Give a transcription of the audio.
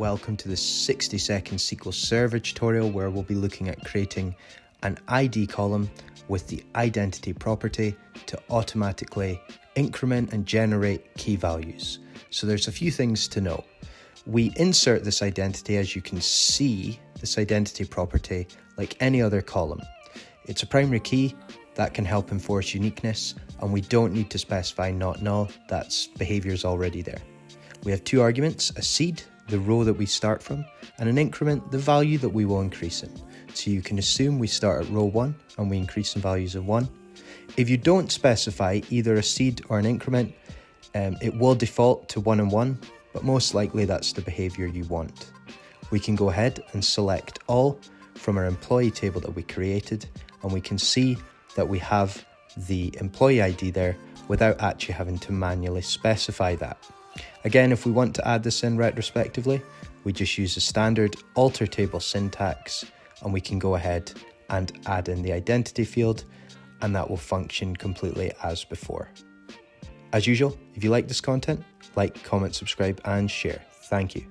welcome to the 60-second SQL Server tutorial where we'll be looking at creating an ID column with the identity property to automatically increment and generate key values. So there's a few things to know. We insert this identity, as you can see, this identity property like any other column. It's a primary key that can help enforce uniqueness, and we don't need to specify not null. That's behavior's already there. We have two arguments, a seed, the row that we start from, and an increment, the value that we will increase in. So you can assume we start at row 1 and we increase in values of 1. If you don't specify either a seed or an increment, it will default to 1 and 1, but most likely that's the behavior you want. We can go ahead and select all from our employee table that we created, and we can see that we have the employee ID there without actually having to manually specify that. Again, if we want to add this in retrospectively, we just use the standard alter table syntax, and we can go ahead and add in the identity field, and that will function completely as before. As usual, if you like this content, like, comment, subscribe, and share. Thank you.